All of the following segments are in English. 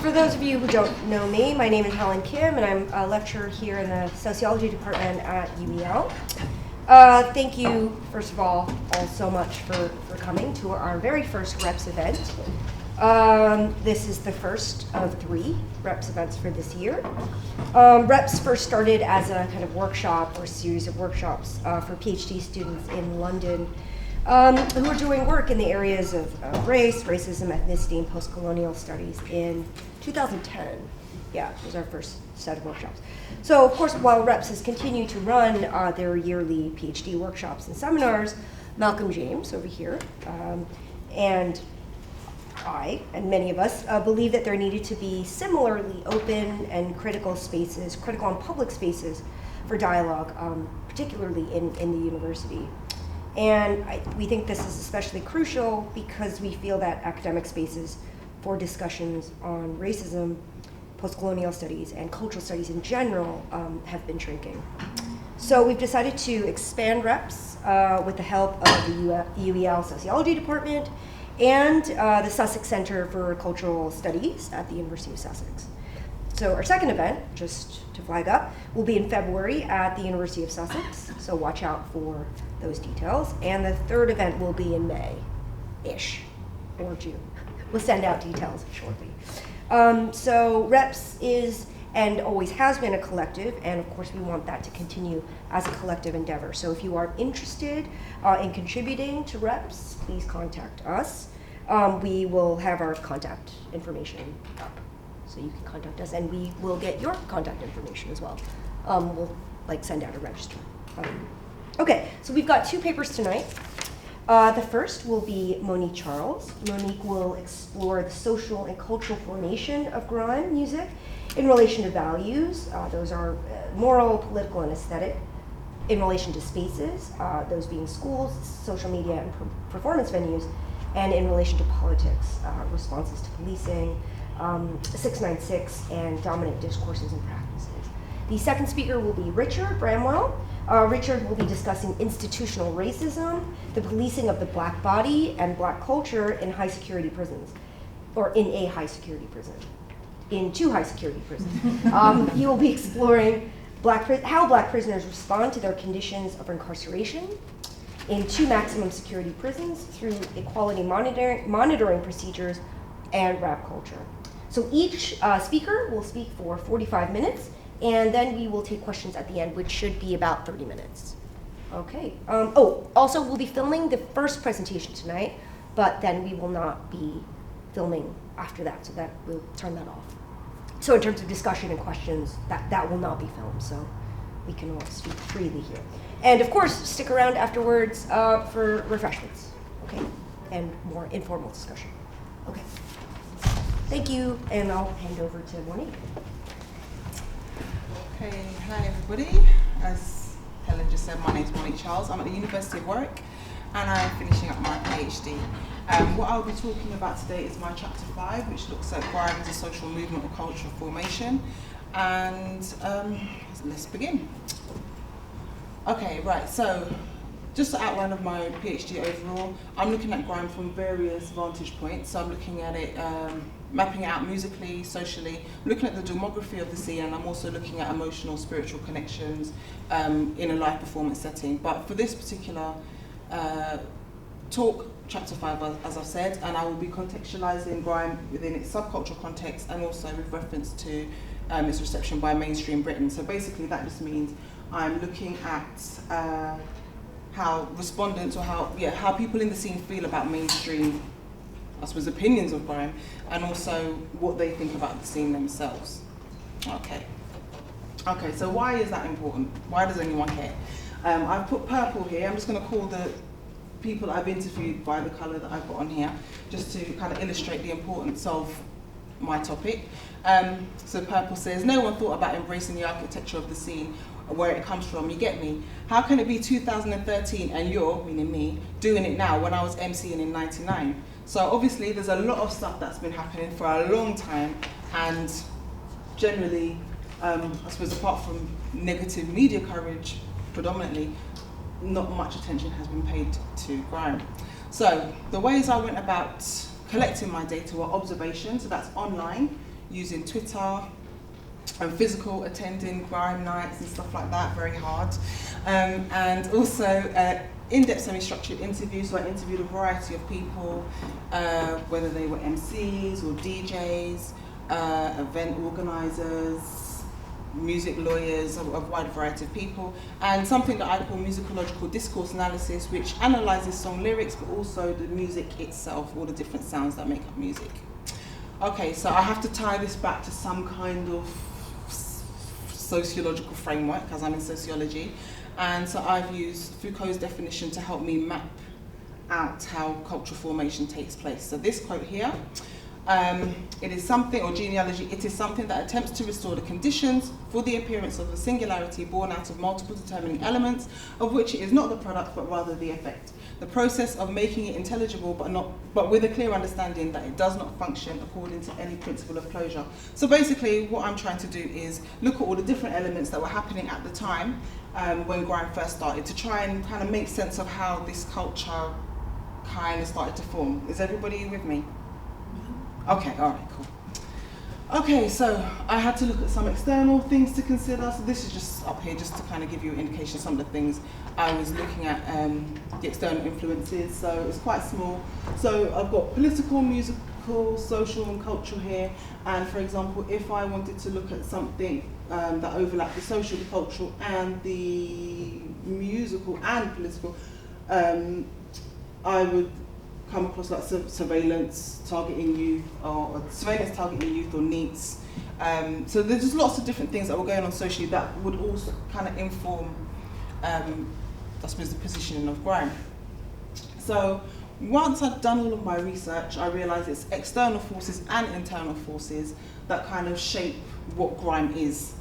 For those of you who don't know me, my name is Helen Kim, and I'm a lecturer here in the sociology department at UEL. Thank you, first of all so much for coming to our very first REPS event. This is the first of 3 REPS events for this year. REPS first started as a kind of workshop or series of workshops for PhD students in London who are doing work in the areas of race, racism, ethnicity, and postcolonial studies in 2010. Yeah, it was our first set of workshops. So, of course, while REPS has continued to run their yearly PhD workshops and seminars, Malcolm James over here, and I, and many of us, believe that there needed to be similarly open and critical spaces, critical and public spaces for dialogue, particularly in the university. And we think this is especially crucial because we feel that academic spaces for discussions on racism, postcolonial studies, and cultural studies in general have been shrinking. So we've decided to expand REPS with the help of the UEL Sociology Department and the Sussex Center for Cultural Studies at the University of Sussex. So our second event, just to flag up, will be in February at the University of Sussex, so watch out for those details. And the third event will be in May-ish, or June. We'll send out details shortly. So REPS is and always has been a collective, and of course we want that to continue as a collective endeavor. So if you are interested in contributing to REPS, please contact us. We will have our contact information up, so you can contact us, and we will get your contact information as well. We'll send out a register. Okay, so we've got 2 papers tonight. The first will be Monique Charles. Monique will explore the social and cultural formation of grime music in relation to values. Those are moral, political, and aesthetic. In relation to spaces, those being schools, social media, and performance venues. And in relation to politics, responses to policing, 696, and dominant discourses and practices. The second speaker will be Richard Bramwell. Richard will be discussing institutional racism, the policing of the black body and black culture in high security prisons, or in a high security prison, in 2 high security prisons. He will be exploring how black prisoners respond to their conditions of incarceration in 2 maximum security prisons through equality monitoring procedures and rap culture. So each speaker will speak for 45 minutes, and then we will take questions at the end, which should be about 30 minutes. Okay. Also, we'll be filming the first presentation tonight, but then we will not be filming after that, so that we'll turn that off. So in terms of discussion and questions, that will not be filmed, so we can all speak freely here. And of course, stick around afterwards for refreshments, okay? And more informal discussion. Okay. Thank you, and I'll hand over to Monique. Okay, hi everybody. As Helen just said, my name is Monique Charles. I'm at the University of Warwick and I'm finishing up my PhD. What I'll be talking about today is my chapter 5, which looks at grime as a social movement or cultural formation. And let's begin. Okay, right, so just an outline of my PhD overall. I'm looking at grime from various vantage points. So I'm looking at it, mapping it out musically, socially, I'm looking at the demography of the scene, and I'm also looking at emotional, spiritual connections in a live performance setting. But for this particular talk, chapter 5, as I've said, and I will be contextualizing grime within its subcultural context and also with reference to its reception by mainstream Britain. So basically that just means I'm looking at how respondents or how people in the scene feel about mainstream, I suppose, opinions of grime, and also what they think about the scene themselves. Okay, so why is that important? Why does anyone care? I've put purple here. I'm just going to call the people I've interviewed by the colour that I've got on here, just to kind of illustrate the importance of my topic. So purple says, no one thought about embracing the architecture of the scene, where it comes from, you get me? How can it be 2013 and you're, meaning me, doing it now when I was MCing in 99? So obviously there's a lot of stuff that's been happening for a long time, and generally, I suppose apart from negative media coverage predominantly, not much attention has been paid to grime. So the ways I went about collecting my data were observation, so that's online, using Twitter, and physical, attending grime nights and stuff like that, very hard. And also in-depth semi-structured interviews, so I interviewed a variety of people, whether they were MCs or DJs, event organisers, music lawyers, a wide variety of people, and something that I call musicological discourse analysis, which analyses song lyrics, but also the music itself, all the different sounds that make up music. Okay, so I have to tie this back to some kind of sociological framework, as I'm in sociology, and so I've used Foucault's definition to help me map out how cultural formation takes place. So this quote here, it is something, or genealogy, it is something that attempts to restore the conditions for the appearance of a singularity born out of multiple determining elements, of which it is not the product but rather the effect. The process of making it intelligible but with a clear understanding that it does not function according to any principle of closure. So basically what I'm trying to do is look at all the different elements that were happening at the time when grime first started, to try and kind of make sense of how this culture kind of started to form. Is everybody with me? Okay, all right, cool. Okay, so I had to look at some external things to consider. So this is just up here just to kind of give you an indication of some of the things I was looking at, the external influences. So it's quite small. So I've got political, musical, social and cultural here. And for example, if I wanted to look at something that overlapped the social, the cultural and the musical and political, I would come across like surveillance targeting youth, or surveillance targeting youth, or NEETs. So there's just lots of different things that were going on socially that would also kind of inform, I suppose, the positioning of grime. So once I'd done all of my research, I realised it's external forces and internal forces that kind of shape what grime is.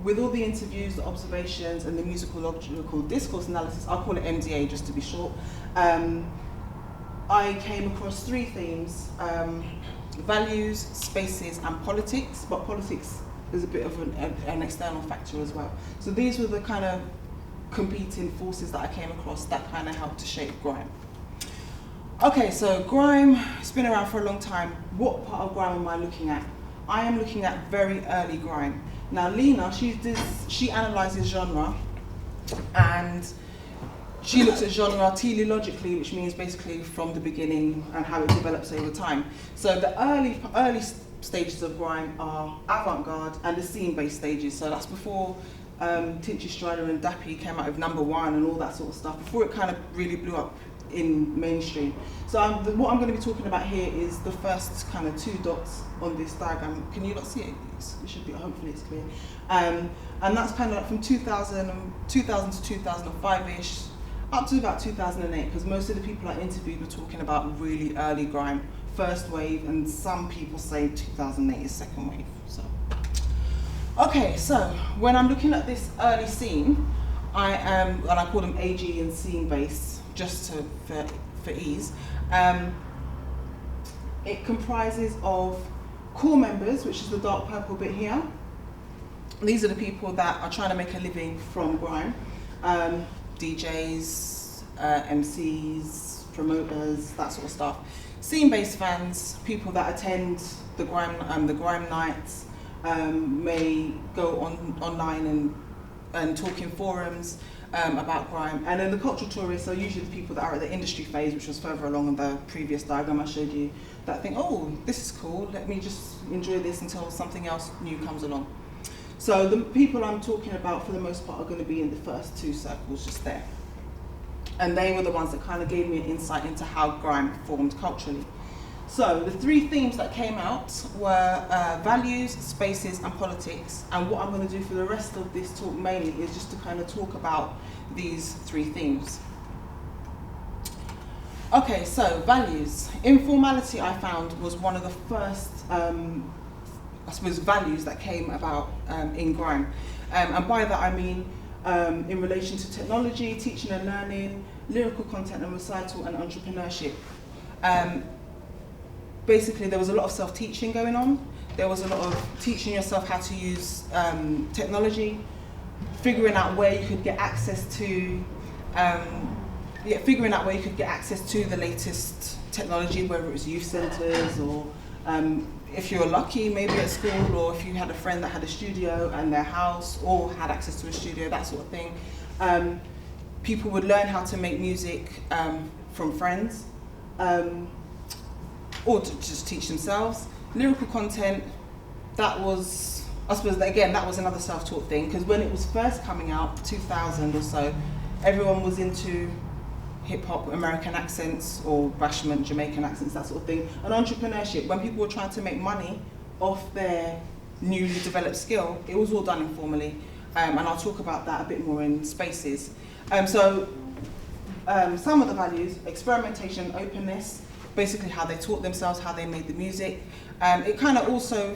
With all the interviews, the observations, and the musicological discourse analysis, I'll call it MDA just to be short, I came across three themes: values, spaces, and politics, but politics is a bit of an external factor as well. So these were the kind of competing forces that I came across that kind of helped to shape grime. Okay, so grime, it's been around for a long time. What part of grime am I looking at? I am looking at very early grime. Now Lena, she analyses genre, and she looks at genre teleologically, which means basically from the beginning and how it develops over time. So the early stages of grime are avant-garde and the scene-based stages. So that's before Tinchy Strider and Dappy came out with #1 and all that sort of stuff, before it kind of really blew up in mainstream. So what I'm going to be talking about here is the first kind of 2 dots on this diagram. Can you not see it? It should be, hopefully it's clear. And that's kind of like from 2000 to 2005-ish, up to about 2008, because most of the people I interviewed were talking about really early grime, first wave, and some people say 2008 is second wave. So, okay, so when I'm looking at this early scene, and I call them AG and scene based, just for ease. It comprises of core members, which is the dark purple bit here. These are the people that are trying to make a living from grime. DJs, MCs, promoters, that sort of stuff. Scene-based fans, people that attend the grime nights, may go online and talk in forums about grime. And then the cultural tourists are usually the people that are at the industry phase, which was further along in the previous diagram I showed you, that think, oh, this is cool, let me just enjoy this until something else new comes along. So the people I'm talking about for the most part are going to be in the first 2 circles just there. And they were the ones that kind of gave me an insight into how grime formed culturally. So the 3 themes that came out were values, spaces, and politics. And what I'm going to do for the rest of this talk mainly is just to kind of talk about these 3 themes. Okay, so values. Informality, I found, was one of the first I suppose, values that came about in grime. And by that I mean in relation to technology, teaching and learning, lyrical content and recital, and entrepreneurship. Basically, there was a lot of self-teaching going on. There was a lot of teaching yourself how to use technology, figuring out where you could get access to, the latest technology, whether it was youth centres or if you're lucky, maybe at school, or if you had a friend that had a studio in their house or had access to a studio, that sort of thing. People would learn how to make music from friends, or to just teach themselves. Lyrical content, that was, I suppose, again, that was another self-taught thing, because when it was first coming out, 2000 or so, everyone was into hip-hop, American accents, or bashment, Jamaican accents, that sort of thing. And entrepreneurship, when people were trying to make money off their newly developed skill, it was all done informally. And I'll talk about that a bit more in spaces. Some of the values: experimentation, openness, basically how they taught themselves, how they made the music. It kind of also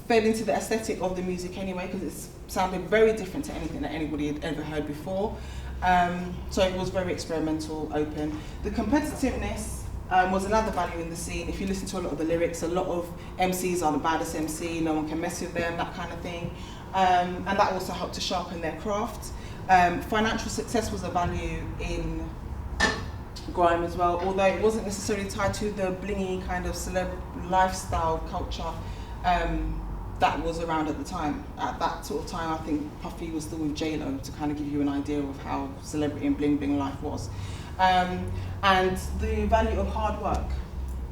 fed into the aesthetic of the music anyway, because it sounded very different to anything that anybody had ever heard before. So it was very experimental, open. The competitiveness was another value in the scene. If you listen to a lot of the lyrics, a lot of MCs are the baddest MC, no one can mess with them, that kind of thing. And that also helped to sharpen their craft. Financial success was a value in grime as well, although it wasn't necessarily tied to the blingy kind of celeb lifestyle culture that was around at the time. At that sort of time, I think Puffy was still with J-Lo, to kind of give you an idea of how celebrity and bling bling life was. And the value of hard work.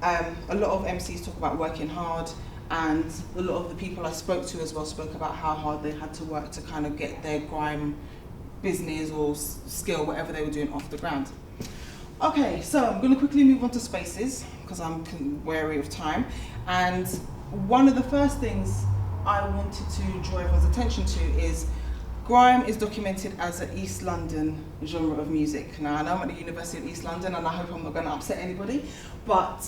A lot of MCs talk about working hard, and a lot of the people I spoke to as well spoke about how hard they had to work to kind of get their grime business or skill, whatever they were doing, off the ground. Okay, so I'm going to quickly move on to spaces, because I'm wary of time. And one of the first things I wanted to draw everyone's attention to is grime is documented as an East London genre of music. Now, I know I'm at the University of East London, and I hope I'm not going to upset anybody, but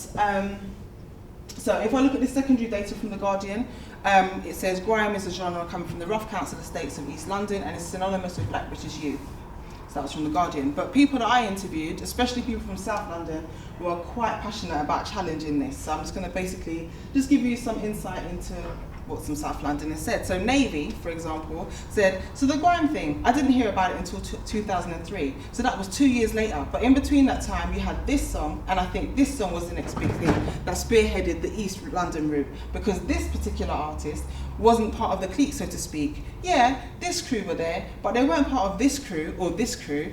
so if I look at the secondary data from The Guardian, it says grime is a genre coming from the rough council estates of East London, and it's synonymous with Black British youth. So that was from The Guardian. But people that I interviewed, especially people from South London, were quite passionate about challenging this. So I'm just going to basically just give you some insight into what some South Londoners said. So Navy, for example, said, so the grime thing, I didn't hear about it until 2003. So that was 2 years later. But in between that time, you had this song, and I think this song was the next big thing that spearheaded the East London route, because this particular artist wasn't part of the clique, so to speak. Yeah, this crew were there, but they weren't part of this crew or this crew.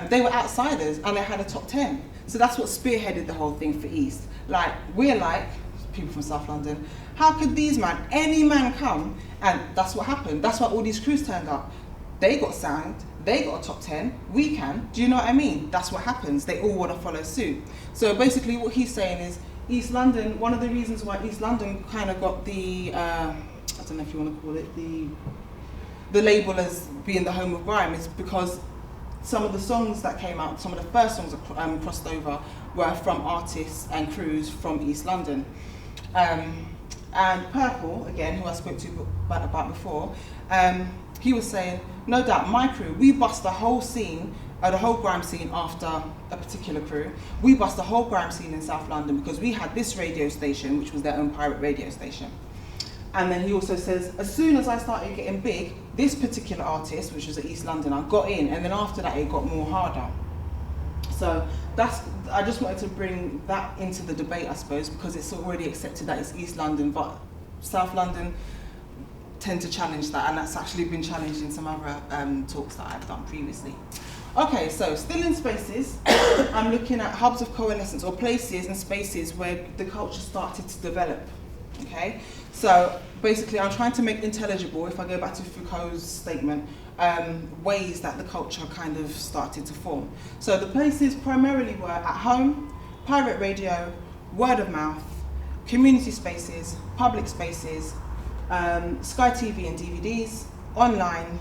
They were outsiders, and they had a top 10. So that's what spearheaded the whole thing for East. Like, we're like, people from South London, how could these man, any man come? And that's what happened. That's why all these crews turned up. They got signed, they got a top 10, we can. Do you know what I mean? That's what happens. They all want to follow suit. So basically what he's saying is, East London, one of the reasons why East London kind of got the, I don't know if you want to call it, the label as being the home of grime, is because some of the songs that came out, some of the first songs that crossed over, were from artists and crews from East London. And Purple, again, who I spoke to about before, he was saying, no doubt, my crew, we bust the whole scene, the whole grime scene after a particular crew. We bust the whole grime scene in South London because we had this radio station, which was their own pirate radio station. And then he also says, as soon as I started getting big, this particular artist, which was at East London, I got in, and then after that it got more harder. So I just wanted to bring that into the debate, I suppose, because it's already accepted that it's East London, but South London tend to challenge that, and that's actually been challenged in some other talks that I've done previously. Okay, so still in spaces, I'm looking at hubs of coalescence, or places and spaces where the culture started to develop. Okay, so basically I'm trying to make intelligible, if I go back to Foucault's statement, ways that the culture kind of started to form. So the places primarily were at home, pirate radio, word of mouth, community spaces, public spaces, Sky TV and DVDs, online,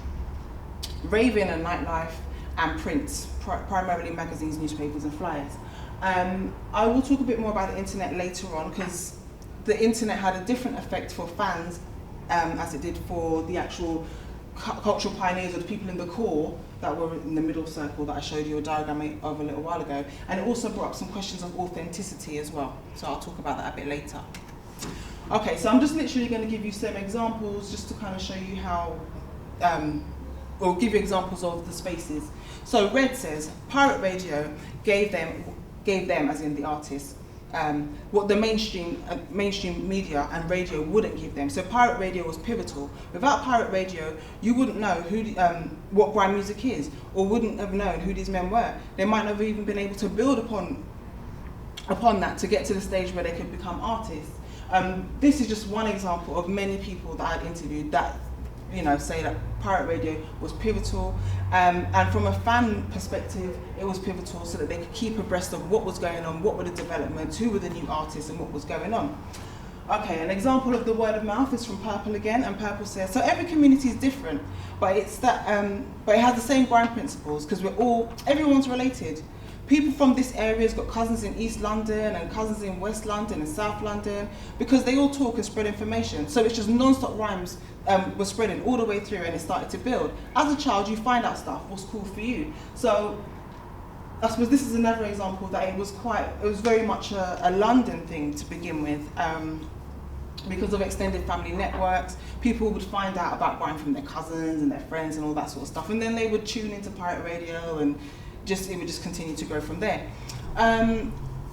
raving and nightlife, and print, primarily magazines, newspapers and flyers. I will talk a bit more about the internet later on, because the internet had a different effect for fans as it did for the actual cultural pioneers, or the people in the core that were in the middle circle that I showed you a diagram of a little while ago. And it also brought up some questions of authenticity as well. So I'll talk about that a bit later. Okay, so I'm just literally going to give you some examples just to kind of show you how, or give you examples of the spaces. So Red says, pirate radio gave them, as in the artists, what the mainstream media and radio wouldn't give them. So pirate radio was pivotal. Without pirate radio, you wouldn't know what grime music is, or wouldn't have known who these men were. They might not have even been able to build upon that to get to the stage where they could become artists. This is just one example of many people that I'd interviewed that say that pirate radio was pivotal, and from a fan perspective it was pivotal so that they could keep abreast of what was going on, what were the developments, who were the new artists and what was going on. Okay, an example of the word of mouth is from Purple again, and Purple says, so every community is different, but it's that but it has the same grime principles because everyone's related. People from this area has got cousins in East London and cousins in West London and South London, because they all talk and spread information. So it's just non-stop rhymes were spreading all the way through, and it started to build. As a child, you find out stuff, what's cool for you. So I suppose this is another example that it was very much a London thing to begin with. Because of extended family networks, people would find out about grime from their cousins and their friends and all that sort of stuff. And then they would tune into pirate radio, and it would just continue to grow from there.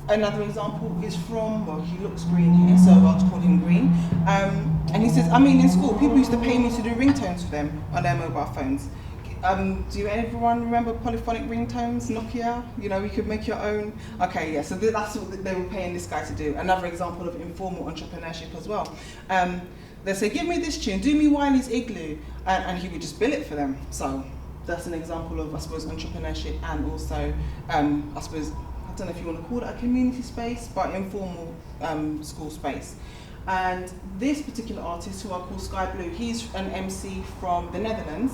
Another example is from, he looks green here, so I'll just call him Green. And he says, in school, people used to pay me to do ringtones for them on their mobile phones. Do everyone remember polyphonic ringtones, Nokia? You could make your own. Okay, yeah, so that's what they were paying this guy to do. Another example of informal entrepreneurship as well. They say, give me this tune, do me Wiley's Igloo, and he would just bill it for them. So that's an example of, I suppose, entrepreneurship, and also, I don't know if you want to call it a community space, but informal school space. And this particular artist, who I call Sky Blue, he's an MC from the Netherlands,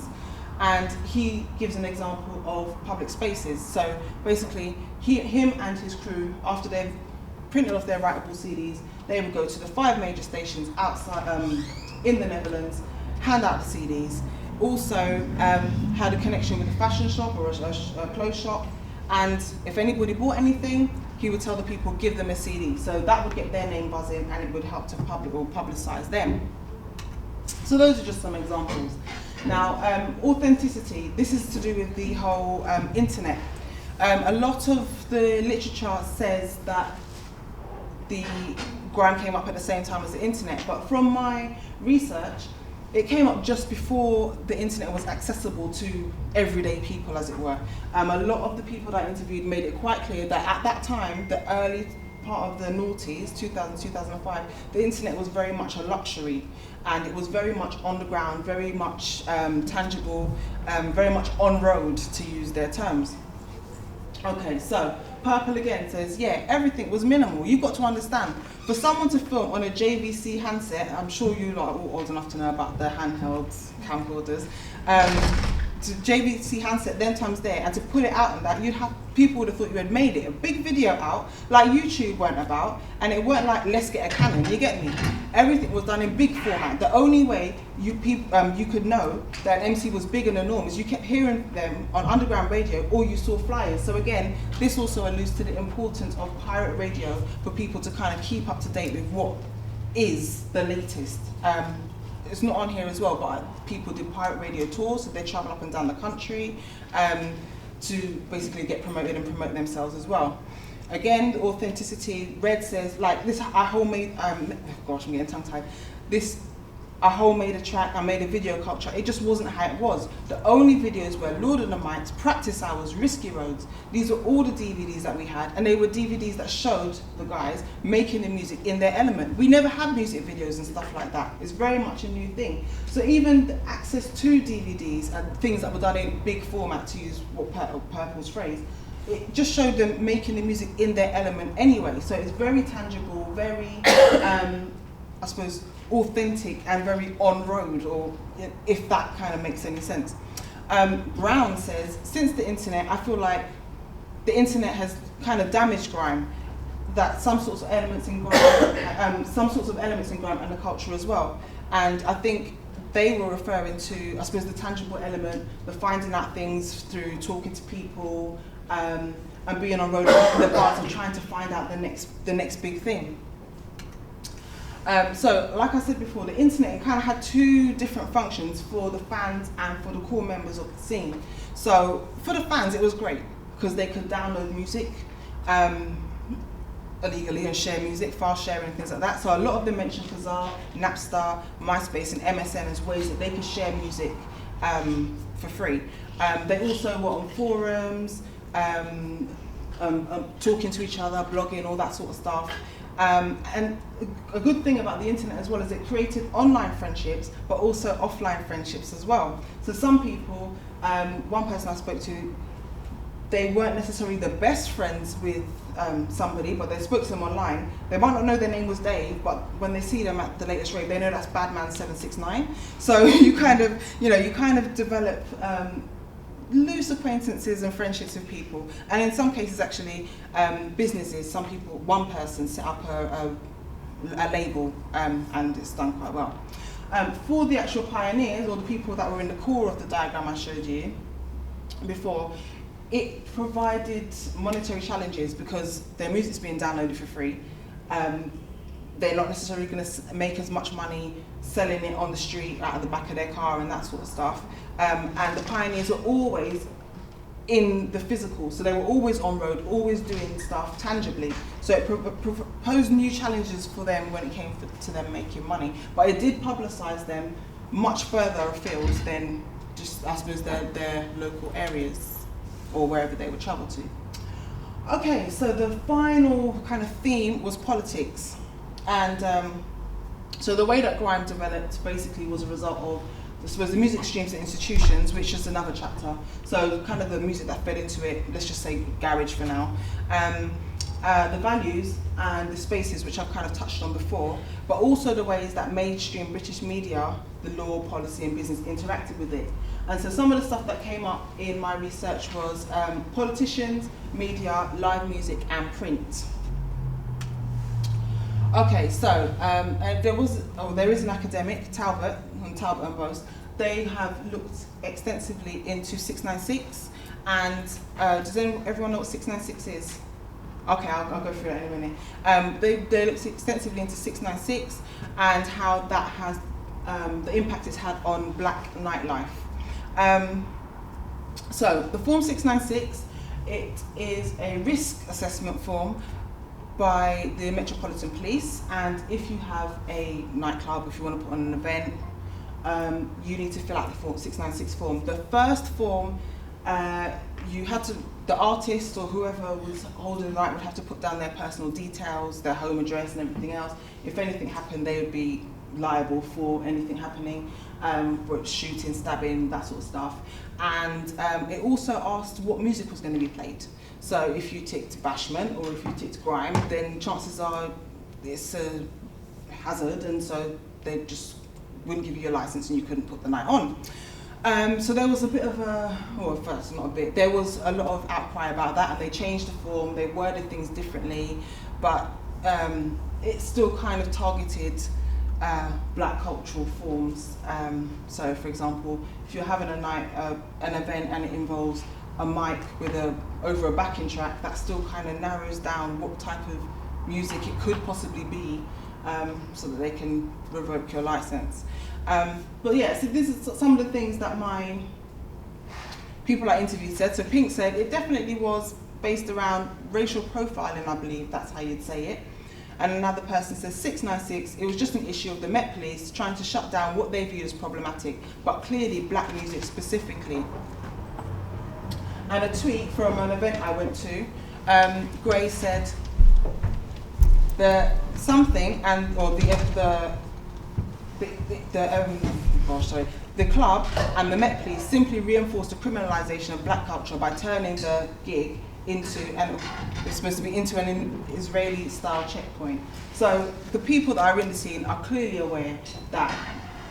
and he gives an example of public spaces. So basically, him and his crew, after they've printed off their writable CDs, they would go to the 5 major stations outside in the Netherlands, hand out the CDs. Also had a connection with a fashion shop or a clothes shop, and if anybody bought anything, he would tell the people, give them a CD. So that would get their name buzzing, and it would help to publicize them. So those are just some examples. Now, authenticity, this is to do with the whole internet. A lot of the literature says that the grime came up at the same time as the internet, but from my research, it came up just before the internet was accessible to everyday people, as it were. A lot of the people that I interviewed made it quite clear that at that time, the early part of the noughties, 2000, 2005, the internet was very much a luxury, and it was very much on the ground, very much tangible, very much on road, to use their terms. Okay, so Purple again says, yeah, everything was minimal. You've got to understand, for someone to film on a JVC handset, I'm sure you lot are all old enough to know about the handheld camcorders, to JVC handset, then times there, and to put it out on that, people would have thought you had made it. A big video out, like YouTube weren't about, and it weren't like, let's get a Canon, you get me? Everything was done in big format. The only way you could know that an MC was big and the norm is you kept hearing them on underground radio, or you saw flyers. So again, this also alludes to the importance of pirate radio for people to kind of keep up to date with what is the latest. It's not on here as well, but people do pirate radio tours, so they travel up and down the country to basically get promoted and promote themselves as well. Again, the authenticity, Red says, like this, I'm getting tongue-tied. I whole made a track, I made a video culture, it just wasn't how it was. The only videos were Lord of the Mites, Practice Hours, Risky Roads. These were all the DVDs that we had, and they were DVDs that showed the guys making the music in their element. We never had music videos and stuff like that. It's very much a new thing. So even the access to DVDs and things that were done in big format, to use Purple's phrase, it just showed them making the music in their element anyway. So it's very tangible, very, I suppose, authentic and very on road, or if that kind of makes any sense. Brown says, since the internet, I feel like the internet has kind of damaged grime, that some sorts of elements in grime, and the culture as well. And I think they were referring to, I suppose, the tangible element, the finding out things through talking to people, and being on road in the bars and trying to find out the next big thing. So, like I said before, the internet kind of had two different functions for the fans and for the core members of the scene. So, for the fans, it was great because they could download music illegally and share music, file sharing, things like that. So a lot of them mention Kazaa, Napster, MySpace and MSN as ways that they can share music for free. They also were on forums, talking to each other, blogging, all that sort of stuff. And a good thing about the internet as well is it created online friendships, but also offline friendships as well. So some people, one person I spoke to, they weren't necessarily the best friends with somebody, but they spoke to them online. They might not know their name was Dave, but when they see them at the latest rave, they know that's Badman 769. So you kind of develop loose acquaintances and friendships with people, and in some cases actually businesses. Some people, one person set up a label, and it's done quite well. For the actual pioneers, or the people that were in the core of the diagram I showed you before, it provided monetary challenges because their music's being downloaded for free. They're not necessarily going to make as much money selling it on the street out of the back of their car and that sort of stuff. And the pioneers were always in the physical, so they were always on road, always doing stuff tangibly. So it posed new challenges for them when it came to them making money. But it did publicise them much further afield than just, I suppose, their local areas or wherever they would travel to. Okay, so the final kind of theme was politics. And so the way that grime developed basically was a result of, I suppose, the music streams and institutions, which is another chapter. So kind of the music that fed into it, let's just say garage for now. The values and the spaces, which I've kind of touched on before, but also the ways that mainstream British media, the law, policy and business interacted with it. And so some of the stuff that came up in my research was politicians, media, live music and print. Okay, so there is an academic, Talbot, on Talbot and Post. They have looked extensively into 696, and does everyone know what 696 is? Okay, I'll go through that in a minute. They looked extensively into 696 and how that has, the impact it's had on black nightlife. So the form 696, it is a risk assessment form by the Metropolitan Police, and if you have a nightclub, if you want to put on an event, you need to fill out the form 696 form. The first form, the artist or whoever was holding the night would have to put down their personal details, their home address and everything else. If anything happened, they would be liable for anything happening, for shooting, stabbing, that sort of stuff. And it also asked what music was going to be played. So if you ticked bashment or if you ticked grime, then chances are it's a hazard, and so they just wouldn't give you a license and you couldn't put the night on. So there was a bit of there was a lot of outcry about that, and they changed the form, they worded things differently, but it still kind of targeted black cultural forms. So for example, if you're having an event and it involves a mic with over a backing track, that still kind of narrows down what type of music it could possibly be, so that they can revoke your license. But yeah, so this is some of the things that my people I interviewed said. So Pink said it definitely was based around racial profiling, I believe that's how you'd say it. And another person says 696, it was just an issue of the Met Police trying to shut down what they viewed as problematic, but clearly black music specifically. And a tweet from an event I went to, Gray said the club and the Met Police simply reinforced the criminalisation of black culture by turning the gig into an Israeli-style checkpoint. So the people that are in the scene are clearly aware that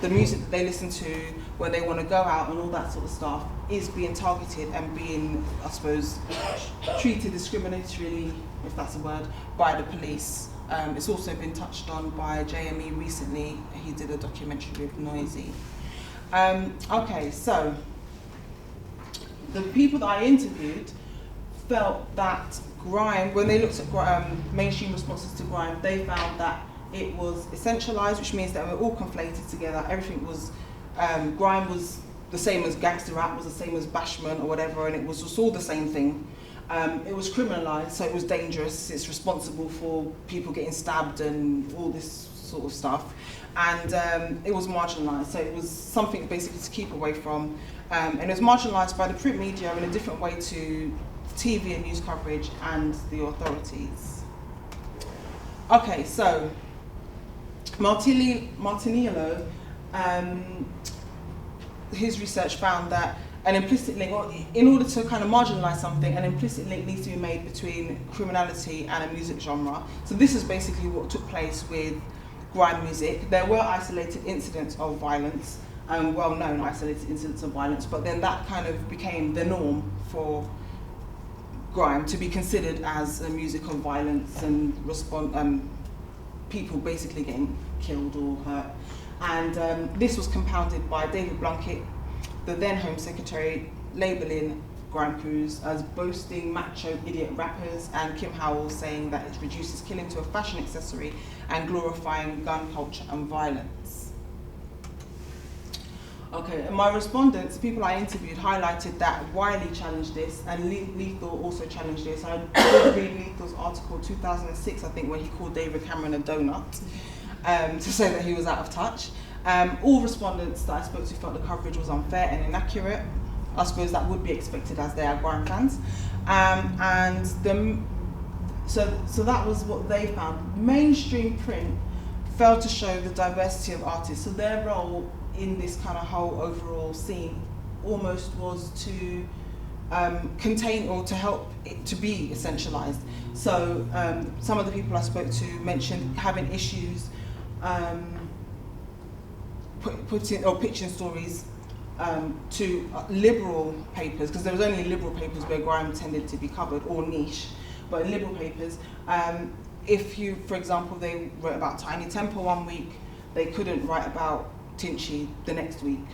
the music that they listen to when they want to go out and all that sort of stuff is being targeted and being, I suppose, treated discriminatorily, if that's a word, by the police. It's also been touched on by JME recently. He did a documentary with Noisy. Okay, so the people that I interviewed felt that grime, when they looked at mainstream responses to grime, they found that it was essentialized, which means that we're all conflated together. Everything was, grime was the same as gangster rap, was the same as bashment or whatever, and it was just all the same thing. It was criminalised, so it was dangerous. It's responsible for people getting stabbed and all this sort of stuff. And it was marginalised, so it was something basically to keep away from. And it was marginalised by the print media in a different way to TV and news coverage and the authorities. Okay, so Martiniello, his research found that an implicit link, or in order to kind of marginalise something, an implicit link needs to be made between criminality and a music genre. So this is basically what took place with grime music. There were isolated incidents of violence, well-known isolated incidents of violence, but then that kind of became the norm for grime to be considered as a music of violence and people basically getting killed or hurt. And this was compounded by David Blunkett, the then Home Secretary, labelling grime crews as boasting macho idiot rappers, and Kim Howell saying that it reduces killing to a fashion accessory and glorifying gun culture and violence. Okay, and my respondents, people I interviewed, highlighted that Wiley challenged this and Lethal also challenged this. I did read Lethal's article 2006, I think, when he called David Cameron a donut, to say that he was out of touch. All respondents that I spoke to felt the coverage was unfair and inaccurate. I suppose that would be expected as they are grime fans. So that was what they found. Mainstream print failed to show the diversity of artists. So their role in this kind of whole overall scene almost was to contain or to help it to be essentialized. So some of the people I spoke to mentioned having issues pitching stories to liberal papers, because there was only liberal papers where grime tended to be covered, or niche, but in liberal papers, if you, for example, they wrote about Tiny Temper one week, they couldn't write about Tinchy the next week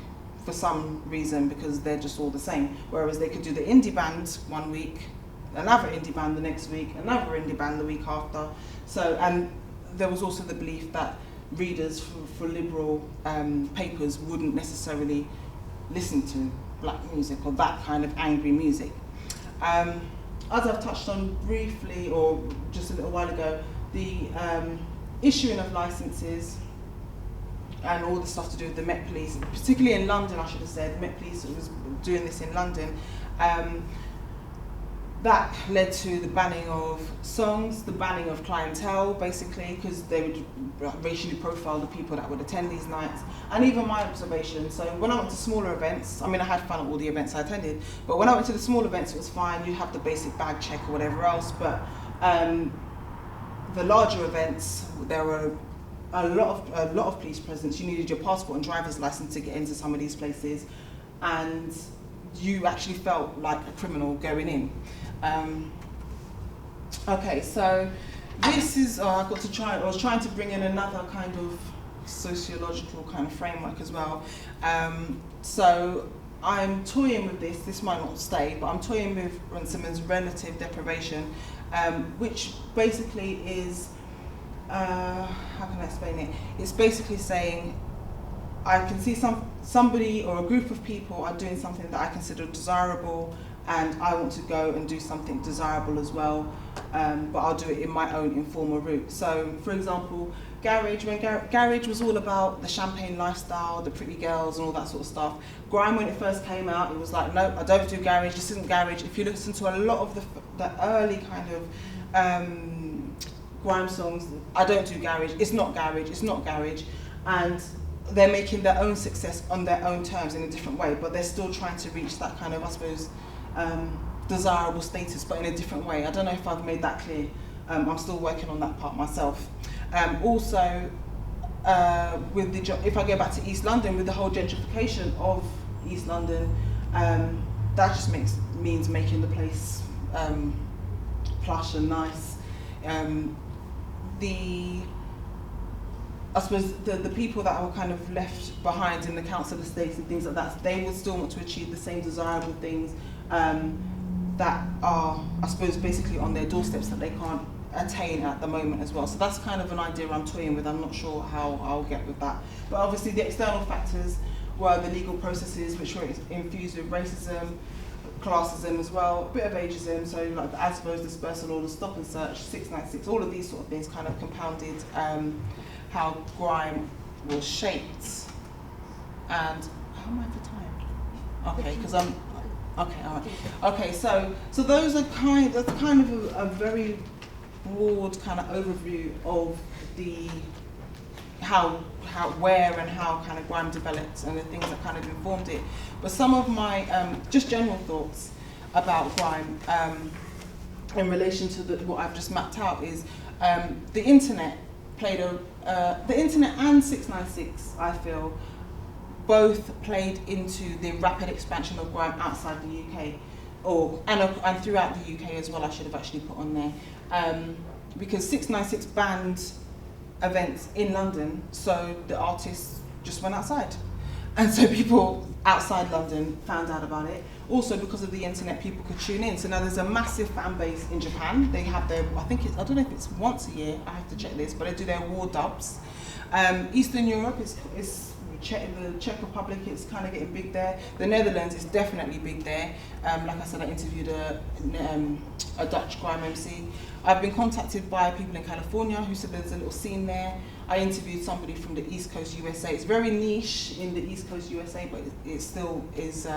for some reason, because they're just all the same. Whereas they could do the indie band one week, another indie band the next week, another indie band the week after. So, and there was also the belief that readers for liberal papers wouldn't necessarily listen to black music or that kind of angry music. As I've touched on briefly, or just a little while ago, the issuing of licenses and all the stuff to do with the Met Police, particularly in London, I should have said, Met Police was doing this in London. That led to the banning of songs, the banning of clientele, basically, because they would racially profile the people that would attend these nights. And even my observation, so when I went to smaller events, I mean, I had fun at all the events I attended, but when I went to the small events, it was fine, you have the basic bag check or whatever else, but the larger events, there were a lot of police presence. You needed your passport and driver's license to get into some of these places, and you actually felt like a criminal going in. Okay, so this is, I was trying to bring in another kind of sociological kind of framework as well. So I'm toying with this might not stay, but I'm toying with Runciman's relative deprivation, which basically is, how can I explain it? It's basically saying, I can see somebody or a group of people are doing something that I consider desirable, and I want to go and do something desirable as well, but I'll do it in my own informal route. So, for example, garage, when garage was all about the champagne lifestyle, the pretty girls and all that sort of stuff. Grime, when it first came out, it was like, no, I don't do garage, this isn't garage. If you listen to a lot of the early kind of grime songs, I don't do garage, it's not garage, it's not garage. And they're making their own success on their own terms in a different way, but they're still trying to reach that kind of, I suppose, desirable status, but in a different way. I don't know if I've made that clear. I'm still working on that part myself. Also, with if I go back to East London, with the whole gentrification of East London, that just means making the place plush and nice. I suppose the people that were kind of left behind in the council estates and things like that, they would still want to achieve the same desirable things that are, I suppose, basically on their doorsteps that they can't attain at the moment as well. So that's kind of an idea I'm toying with. I'm not sure how I'll get with that. But obviously the external factors were the legal processes which were infused with racism, classism as well, a bit of ageism, so like the ASVO's dispersal order, stop and search, 696, all of these sort of things kind of compounded how grime was shaped. And how am I for time? Okay, because I'm okay. All right. Okay, so those are that's kind of a very broad kind of overview of the where and how kind of grime developed and the things that kind of informed it. But some of my just general thoughts about grime in relation to what I've just mapped out is the internet played the internet and 696, I feel, both played into the rapid expansion of grime outside the UK, and throughout the UK as well. I should have actually put on there, because 696 banned events in London, so the artists just went outside, and so people outside London found out about it. Also, because of the internet, people could tune in. So now there's a massive fan base in Japan. They have their, I don't know if it's once a year, I have to check this, but they do their war dubs. Eastern Europe is the Czech Republic is kind of getting big there. The Netherlands is definitely big there. Like I said, I interviewed a Dutch grime MC. I've been contacted by people in California who said there's a little scene there. I interviewed somebody from the East Coast USA. It's very niche in the East Coast USA, but it still is.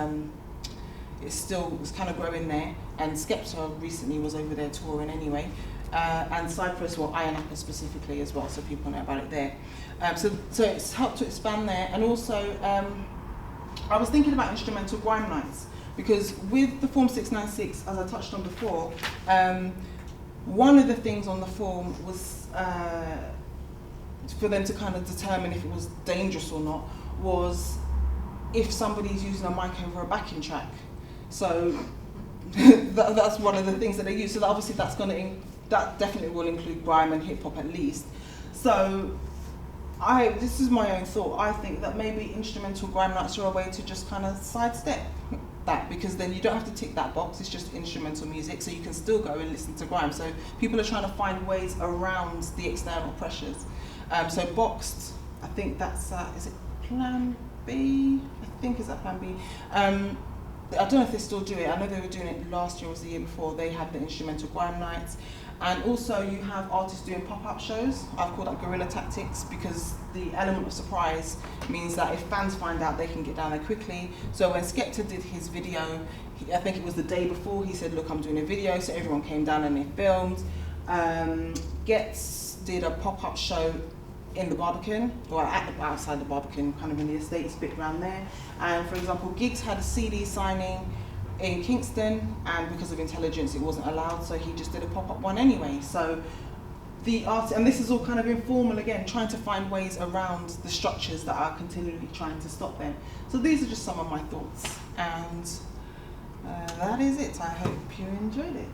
It's kind of growing there. And Skepta recently was over there touring anyway. And Cyprus, well, Ayia specifically as well, so people know about it there. So it's helped to expand there. And also, I was thinking about instrumental grime nights, because with the Form 696, as I touched on before, one of the things on the form was for them to kind of determine if it was dangerous or not, was if somebody's using a mic over a backing track. So that's one of the things that they use. So obviously that definitely will include grime and hip hop at least. So this is my own thought. I think that maybe instrumental grime nights are a way to just kind of sidestep that, because then you don't have to tick that box. It's just instrumental music, so you can still go and listen to grime. So people are trying to find ways around the external pressures. So boxed, I think that's is it Plan B? I think is that Plan B. I don't know if they still do it. I know they were doing it last year or the year before. They have the instrumental grime nights. And also you have artists doing pop-up shows. I've called that guerrilla tactics, because the element of surprise means that if fans find out, they can get down there quickly. So when Skepta did his video, I think it was the day before, he said, look, I'm doing a video. So everyone came down and they filmed. Gets did a pop-up show in the Barbican, or outside the Barbican, kind of in the estates bit around there. And for example, Giggs had a CD signing in Kingston, and because of intelligence it wasn't allowed, so he just did a pop-up one anyway. So the art, and this is all kind of informal again, trying to find ways around the structures that are continually trying to stop them. So these are just some of my thoughts, and that is it. I hope you enjoyed it.